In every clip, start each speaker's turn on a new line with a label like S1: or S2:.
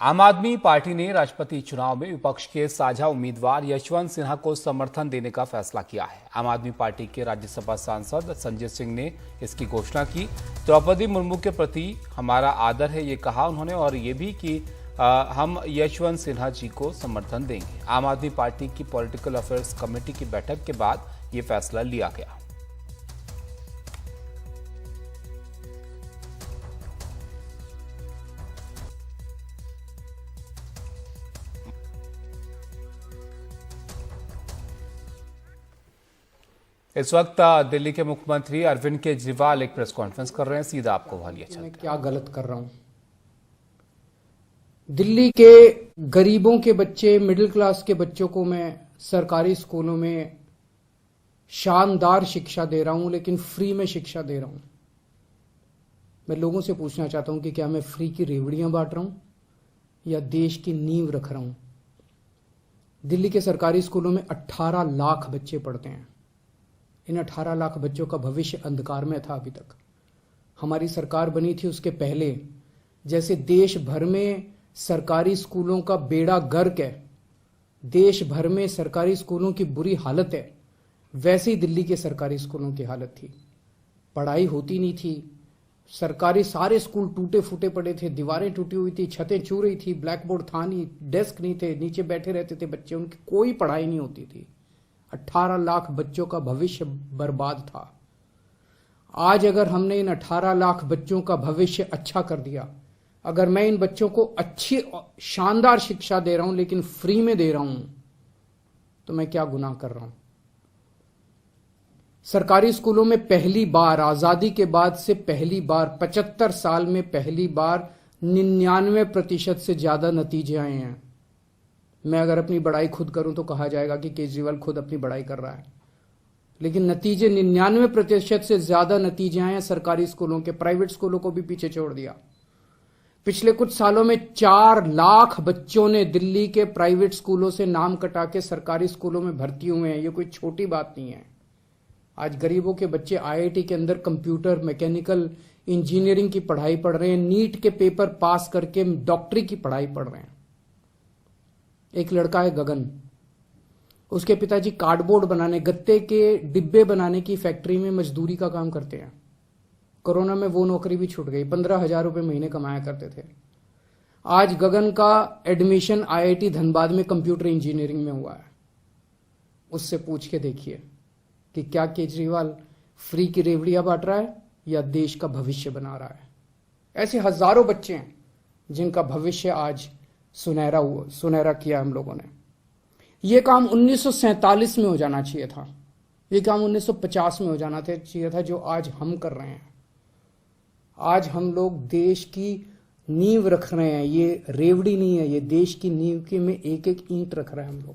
S1: आम आदमी पार्टी ने राष्ट्रपति चुनाव में विपक्ष के साझा उम्मीदवार यशवंत सिन्हा को समर्थन देने का फैसला किया है। आम आदमी पार्टी के राज्यसभा सांसद संजय सिंह ने इसकी घोषणा की। द्रौपदी मुर्मू के प्रति हमारा आदर है, ये कहा उन्होंने, और ये भी कि हम यशवंत सिन्हा जी को समर्थन देंगे। आम आदमी पार्टी की पॉलिटिकल अफेयर्स कमेटी की बैठक के बाद ये फैसला लिया गया। इस वक्त दिल्ली के मुख्यमंत्री अरविंद केजरीवाल एक प्रेस कॉन्फ्रेंस कर रहे हैं। सीधा आपको वहां लिया चलते हैं।
S2: मैं क्या गलत कर रहा हूं? दिल्ली के गरीबों के बच्चे, मिडिल क्लास के बच्चों को मैं सरकारी स्कूलों में शानदार शिक्षा दे रहा हूं, लेकिन फ्री में शिक्षा दे रहा हूं। मैं लोगों से पूछना चाहता हूं कि क्या मैं फ्री की रेवड़ियां बांट रहा हूं या देश की नींव रख रहा हूं? दिल्ली के सरकारी स्कूलों में 18 लाख बच्चे पढ़ते हैं। इन 18 लाख बच्चों का भविष्य अंधकार में था। अभी तक हमारी सरकार बनी थी, उसके पहले जैसे देश भर में सरकारी स्कूलों का बेड़ा गर्क है, देश भर में सरकारी स्कूलों की बुरी हालत है, वैसे ही दिल्ली के सरकारी स्कूलों की हालत थी। पढ़ाई होती नहीं थी, सरकारी सारे स्कूल टूटे फूटे पड़े थे, दीवारें टूटी हुई थी, छतें चू रही थी, ब्लैक बोर्ड था नहीं, डेस्क नहीं थे, नीचे बैठे रहते थे बच्चे, उनकी कोई पढ़ाई नहीं होती थी। 18 लाख बच्चों का भविष्य बर्बाद था। आज अगर हमने इन 18 लाख बच्चों का भविष्य अच्छा कर दिया, अगर मैं इन बच्चों को अच्छी शानदार शिक्षा दे रहा हूं लेकिन फ्री में दे रहा हूं, तो मैं क्या गुनाह कर रहा हूं? सरकारी स्कूलों में पहली बार, आजादी के बाद से पहली बार, 75 साल में पहली बार 99% से ज्यादा नतीजे आए हैं। मैं अगर अपनी बड़ाई खुद करूं तो कहा जाएगा कि केजरीवाल खुद अपनी बड़ाई कर रहा है, लेकिन नतीजे 99% से ज्यादा नतीजे आए हैं सरकारी स्कूलों के। प्राइवेट स्कूलों को भी पीछे छोड़ दिया। पिछले कुछ सालों में 4 लाख बच्चों ने दिल्ली के प्राइवेट स्कूलों से नाम कटा के सरकारी स्कूलों में भर्ती हुए हैं। ये कोई छोटी बात नहीं है। आज गरीबों के बच्चे IIT के अंदर कंप्यूटर, मैकेनिकल इंजीनियरिंग की पढ़ाई पढ़ रहे हैं, नीट के पेपर पास करके डॉक्टरी की पढ़ाई पढ़ रहे हैं। एक लड़का है गगन, उसके पिताजी कार्डबोर्ड बनाने, गत्ते के डिब्बे बनाने की फैक्ट्री में मजदूरी का काम करते हैं। कोरोना में वो नौकरी भी छूट गई, 15,000 रुपए महीने कमाया करते थे। आज गगन का एडमिशन IIT धनबाद में कंप्यूटर इंजीनियरिंग में हुआ है। उससे पूछ के देखिए कि क्या केजरीवाल फ्री की रेवड़ियां बांट रहा है या देश का भविष्य बना रहा है। ऐसे हजारों बच्चे हैं जिनका भविष्य आज सुनहरा किया हम लोगों ने। यह काम 1947 में हो जाना चाहिए था, यह काम 1950 में हो जाना चाहिए था, जो आज हम कर रहे हैं। आज हम लोग देश की नींव रख रहे हैं। ये रेवड़ी नहीं है, ये देश की नींव की में एक एक ईंट रख रहे हैं हम लोग।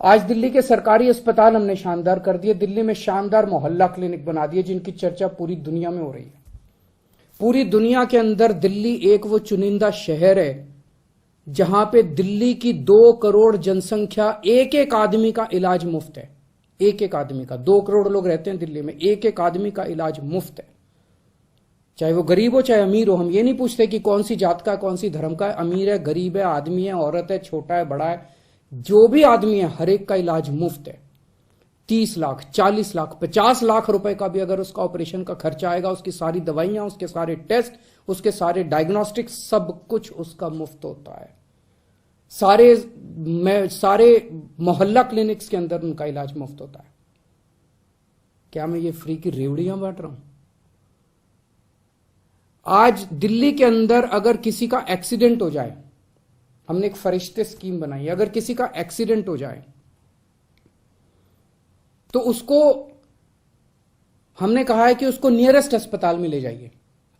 S2: आज दिल्ली के सरकारी अस्पताल हमने शानदार कर दिए। दिल्ली में शानदार मोहल्ला क्लिनिक बना दिए जिनकी चर्चा पूरी दुनिया में हो रही है। पूरी दुनिया के अंदर दिल्ली एक वो चुनिंदा शहर है जहां पे दिल्ली की 2 करोड़ जनसंख्या, एक एक आदमी का इलाज मुफ्त है। एक एक आदमी का, 2 करोड़ लोग रहते हैं दिल्ली में, एक एक आदमी का इलाज मुफ्त है, चाहे वो गरीब हो चाहे अमीर हो। हम ये नहीं पूछते कि कौन सी जात का है, कौन सी धर्म का है, अमीर है, गरीब है, आदमी है, औरत है, छोटा है, बड़ा है, जो भी आदमी है हर एक का इलाज मुफ्त है। 30 लाख, 40 लाख, 50 लाख रुपए का भी अगर उसका ऑपरेशन का खर्चा आएगा, उसकी सारी दवाइयां, उसके सारे टेस्ट, उसके सारे डायग्नोस्टिक, सब कुछ उसका मुफ्त होता है। सारे मोहल्ला क्लिनिक्स के अंदर उनका इलाज मुफ्त होता है। क्या मैं ये फ्री की रेवड़ियां बांट रहा हूं? आज दिल्ली के अंदर अगर किसी का एक्सीडेंट हो जाए, हमने एक फरिश्ते स्कीम बनाई है, अगर किसी का एक्सीडेंट हो जाए तो उसको हमने कहा है कि उसको नियरेस्ट अस्पताल में ले जाइए।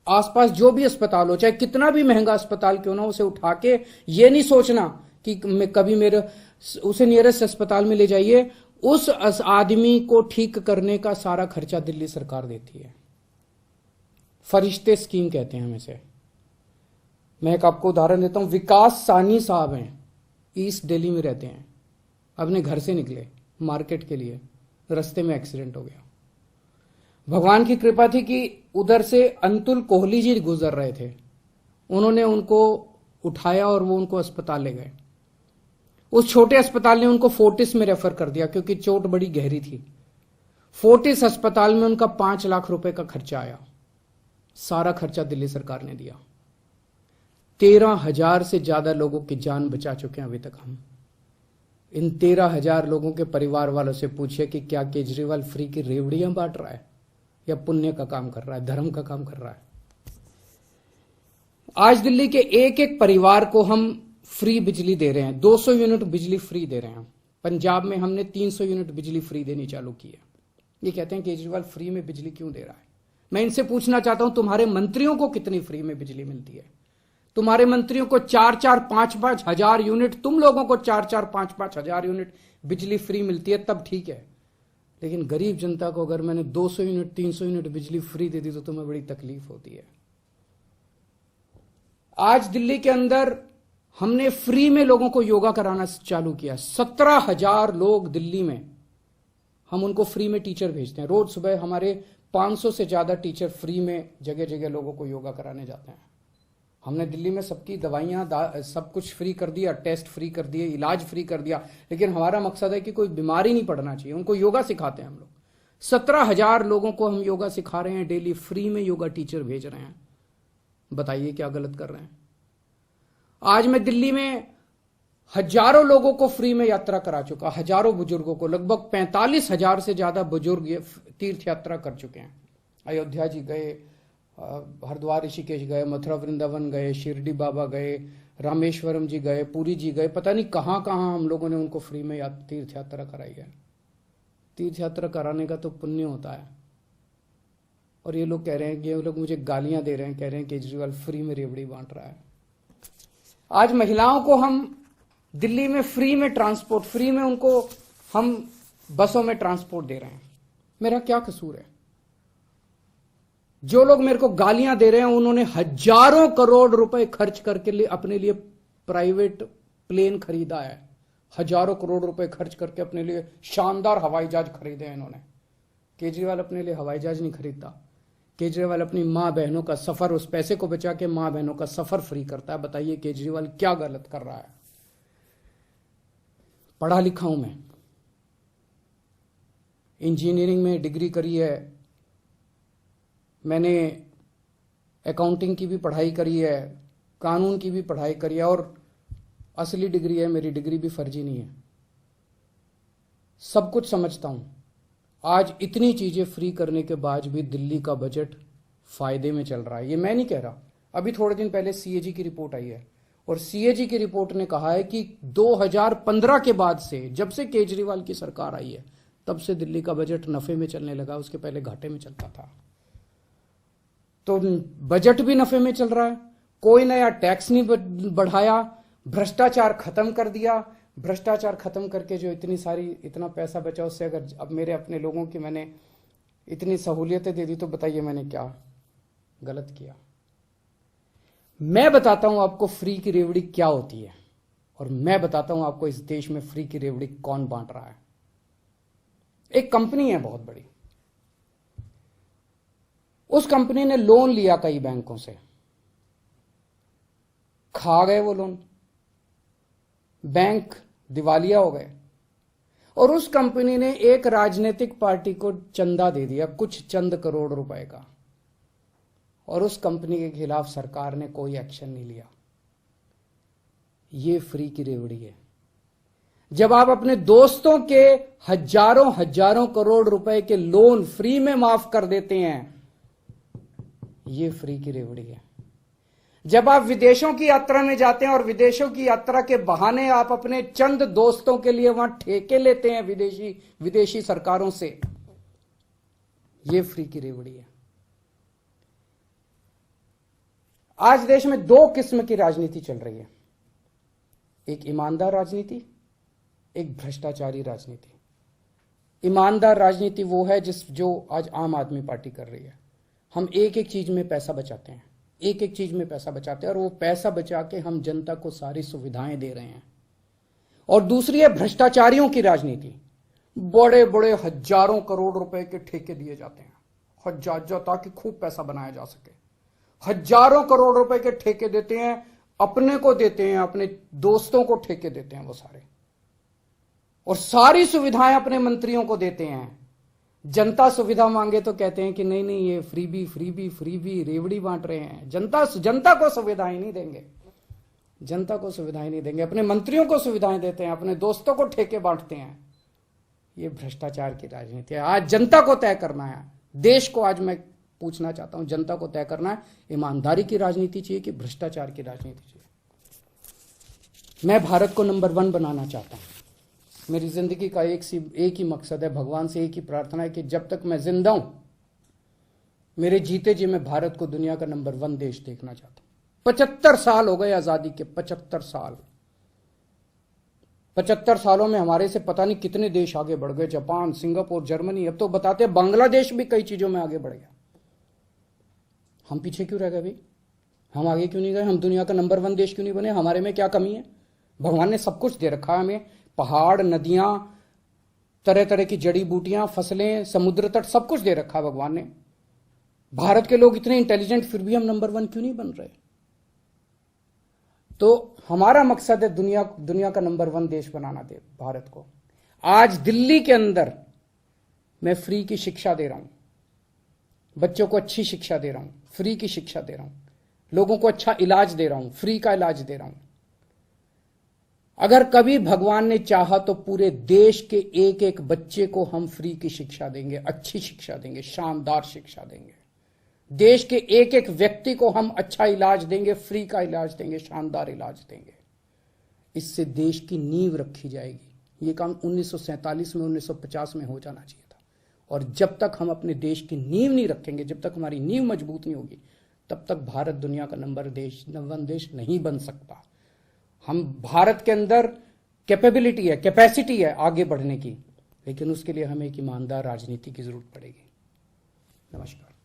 S2: आसपास जो भी अस्पताल हो, चाहे कितना भी महंगा अस्पताल क्यों ना, उसे उठा के ये नहीं सोचना कि उसे नियरेस्ट अस्पताल में ले जाइए। उस आदमी को ठीक करने का सारा खर्चा दिल्ली सरकार देती है। फरिश्ते स्कीम कहते हैं हम इसे। मैं एक आपको उदाहरण देता हूं। विकास सानी साहब हैं, ईस्ट दिल्ली में रहते हैं। अपने घर से निकले मार्केट के लिए, रास्ते में एक्सीडेंट हो गया। भगवान की कृपा थी कि उधर से अंतुल कोहली जी गुजर रहे थे। उन्होंने उनको उठाया और वो उनको अस्पताल ले गए। उस छोटे अस्पताल ने उनको फोर्टिस में रेफर कर दिया क्योंकि चोट बड़ी गहरी थी। फोर्टिस अस्पताल में उनका 5 लाख रुपए का खर्चा आया। सारा खर्चा दिल्ली सरकार ने दिया। 13,000 से ज्यादा लोगों की जान बचा चुके हैं अभी तक हम। इन 13,000 लोगों के परिवार वालों से पूछिए कि क्या केजरीवाल फ्री की रेवड़ियां बांट रहा है या पुण्य का काम कर रहा है, धर्म का काम कर रहा है। आज दिल्ली के एक एक परिवार को हम फ्री बिजली दे रहे हैं। 200 यूनिट बिजली फ्री दे रहे हैं। पंजाब में हमने 300 यूनिट बिजली फ्री देनी चालू की है। ये कहते हैं केजरीवाल फ्री में बिजली क्यों दे रहा है। मैं इनसे पूछना चाहता हूं, तुम्हारे मंत्रियों को कितनी फ्री में बिजली मिलती है? तुम्हारे मंत्रियों को 4-4, 5-5 हजार यूनिट, तुम लोगों को 4-4, 5-5 हजार यूनिट बिजली फ्री मिलती है, तब ठीक है। लेकिन गरीब जनता को अगर मैंने 200 यूनिट, 300 यूनिट बिजली फ्री दे दी तो तुम्हें बड़ी तकलीफ होती है। आज दिल्ली के अंदर हमने फ्री में लोगों को योगा कराना चालू किया। 17,000 लोग दिल्ली में, हम उनको फ्री में टीचर भेजते हैं। रोज सुबह हमारे 500 से ज्यादा टीचर फ्री में जगह जगह लोगों को योगा कराने जाते हैं। हमने दिल्ली में सबकी दवाइयां सब कुछ फ्री कर दिया, टेस्ट फ्री कर दिए, इलाज फ्री कर दिया। लेकिन हमारा मकसद है कि कोई बीमारी नहीं पड़ना चाहिए। उनको योगा सिखाते हैं हम लोग। 17,000 लोगों को हम योगा सिखा रहे हैं डेली, फ्री में योगा टीचर भेज रहे हैं। बताइए क्या गलत कर रहे हैं? आज मैं दिल्ली में हजारों लोगों को फ्री में यात्रा करा चुका, हजारों बुजुर्गों को। लगभग 45,000 से ज्यादा बुजुर्ग तीर्थ यात्रा कर चुके हैं। अयोध्या जी गए, हरिद्वार ऋषिकेश गए, मथुरा वृंदावन गए, शिरडी बाबा गए, रामेश्वरम जी गए, पुरी जी गए, पता नहीं कहां कहां हम लोगों ने उनको फ्री में तीर्थ यात्रा कराई है। तीर्थ यात्रा कराने का तो पुण्य होता है। और ये लोग कह रहे हैं कि ये लोग मुझे गालियां दे रहे हैं, कह रहे हैं केजरीवाल फ्री में रेवड़ी बांट रहा है। आज महिलाओं को हम दिल्ली में फ्री में ट्रांसपोर्ट, फ्री में उनको हम बसों में ट्रांसपोर्ट दे रहे हैं। मेरा क्या कसूर है? जो लोग मेरे को गालियां दे रहे हैं उन्होंने हजारों करोड़ रुपए खर्च करके अपने लिए प्राइवेट प्लेन खरीदा है। हजारों करोड़ रुपए खर्च करके अपने लिए शानदार हवाई जहाज खरीदे हैं इन्होंने। केजरीवाल अपने लिए हवाई जहाज नहीं खरीदता। केजरीवाल अपनी मां बहनों का सफर, उस पैसे को बचा के मां बहनों का सफर फ्री करता है। बताइए केजरीवाल क्या गलत कर रहा है? पढ़ा लिखा हूं मैं, इंजीनियरिंग में डिग्री करी है, मैंने अकाउंटिंग की भी पढ़ाई करी है, कानून की भी पढ़ाई करी है, और असली डिग्री है मेरी, डिग्री भी फर्जी नहीं है। सब कुछ समझता हूं। आज इतनी चीजें फ्री करने के बाद भी दिल्ली का बजट फायदे में चल रहा है। ये मैं नहीं कह रहा। अभी थोड़े दिन पहले सीएजी की रिपोर्ट आई है और सीएजी की रिपोर्ट ने कहा है कि 2015 के बाद से, जब से केजरीवाल की सरकार आई है, तब से दिल्ली का बजट नफे में चलने लगा। उसके पहले घाटे में चलता था। तो बजट भी नफे में चल रहा है। कोई नया टैक्स नहीं बढ़ाया, भ्रष्टाचार खत्म कर दिया। भ्रष्टाचार खत्म करके जो इतना पैसा बचा, उससे अगर अब मेरे अपने लोगों की मैंने इतनी सहूलियतें दे दी, तो बताइए मैंने क्या गलत किया? मैं बताता हूं आपको फ्री की रेवड़ी क्या होती है, और मैं बताता हूं आपको इस देश में फ्री की रेवड़ी कौन बांट रहा है। एक कंपनी है बहुत बड़ी, उस कंपनी ने लोन लिया कई बैंकों से, खा गए वो लोन, बैंक दिवालिया हो गए, और उस कंपनी ने एक राजनीतिक पार्टी को चंदा दे दिया, कुछ चंद करोड़ रुपए का, और उस कंपनी के खिलाफ सरकार ने कोई एक्शन नहीं लिया। ये फ्री की रेवड़ी है। जब आप अपने दोस्तों के हजारों हजारों करोड़ रुपए के लोन फ्री में माफ कर देते हैं, ये फ्री की रेवड़ी है। जब आप विदेशों की यात्रा में जाते हैं और विदेशों की यात्रा के बहाने आप अपने चंद दोस्तों के लिए वहां ठेके लेते हैं विदेशी सरकारों से, ये फ्री की रेवड़ी है। आज देश में दो किस्म की राजनीति चल रही है, एक ईमानदार राजनीति, एक भ्रष्टाचारी राजनीति। ईमानदार राजनीति वो है जो आज आम आदमी पार्टी कर रही है। हम एक एक चीज में पैसा बचाते हैं, एक एक चीज में पैसा बचाते हैं, और वो पैसा बचा के हम जनता को सारी सुविधाएं दे रहे हैं। और दूसरी है भ्रष्टाचारियों की राजनीति। बड़े बड़े हजारों करोड़ रुपए के ठेके दिए जाते हैं, हजार ताकि खूब पैसा बनाया जा सके। हजारों करोड़ रुपए के ठेके देते हैं, अपने को देते हैं, अपने दोस्तों को ठेके देते हैं वो सारे, और सारी सुविधाएं अपने मंत्रियों को देते हैं। जनता सुविधा मांगे तो कहते हैं कि नहीं नहीं ये फ्रीबी रेवड़ी बांट रहे हैं। जनता को सुविधाएं नहीं देंगे, जनता को सुविधाएं नहीं देंगे, अपने मंत्रियों को सुविधाएं देते हैं, अपने दोस्तों को ठेके बांटते हैं। ये भ्रष्टाचार की राजनीति है। आज जनता को तय करना है, देश को आज मैं पूछना चाहता हूं, जनता को तय करना है, ईमानदारी की राजनीति चाहिए कि भ्रष्टाचार की राजनीति चाहिए। मैं भारत को नंबर 1 बनाना चाहता हूं। मेरी जिंदगी का एक ही मकसद है, भगवान से एक ही प्रार्थना है कि जब तक मैं जिंदा हूं, मेरे जीते जी मैं भारत को दुनिया का नंबर 1 देश देखना चाहता हूं। 75 साल हो गए आजादी के, 75 साल। 75 सालों में हमारे से पता नहीं कितने देश आगे बढ़ गए, जापान, सिंगापुर, जर्मनी, अब तो बताते हैं बांग्लादेश भी कई चीजों में आगे बढ़ गया। हम पीछे क्यों रह गए भाई? हम आगे क्यों नहीं गए? हम दुनिया का नंबर 1 देश क्यों नहीं बने? हमारे में क्या कमी है? भगवान ने सब कुछ दे रखा है हमें, पहाड़, नदियां, तरह तरह की जड़ी बूटियां, फसलें, समुद्र तट, सब कुछ दे रखा है भगवान ने। भारत के लोग इतने इंटेलिजेंट, फिर भी हम नंबर 1 क्यों नहीं बन रहे? तो हमारा मकसद है दुनिया का नंबर 1 देश बनाना दे भारत को। आज दिल्ली के अंदर मैं फ्री की शिक्षा दे रहा हूं, बच्चों को अच्छी शिक्षा दे रहा हूं, फ्री की शिक्षा दे रहा हूं, लोगों को अच्छा इलाज दे रहा हूं, फ्री का इलाज दे रहा हूं। अगर कभी भगवान ने चाहा तो पूरे देश के एक एक बच्चे को हम फ्री की शिक्षा देंगे, अच्छी शिक्षा देंगे, शानदार शिक्षा देंगे। देश के एक एक व्यक्ति को हम अच्छा इलाज देंगे, फ्री का इलाज देंगे, शानदार इलाज देंगे। इससे देश की नींव रखी जाएगी। ये काम 1947 में, 1950 में हो जाना चाहिए था। और जब तक हम अपने देश की नींव नहीं रखेंगे, जब तक हमारी नींव मजबूत नहीं होगी, तब तक भारत दुनिया का नंबर 1 देश नहीं बन सकता। हम भारत के अंदर कैपेबिलिटी है, कैपेसिटी है आगे बढ़ने की, लेकिन उसके लिए हमें एक ईमानदार राजनीति की जरूरत पड़ेगी। नमस्कार।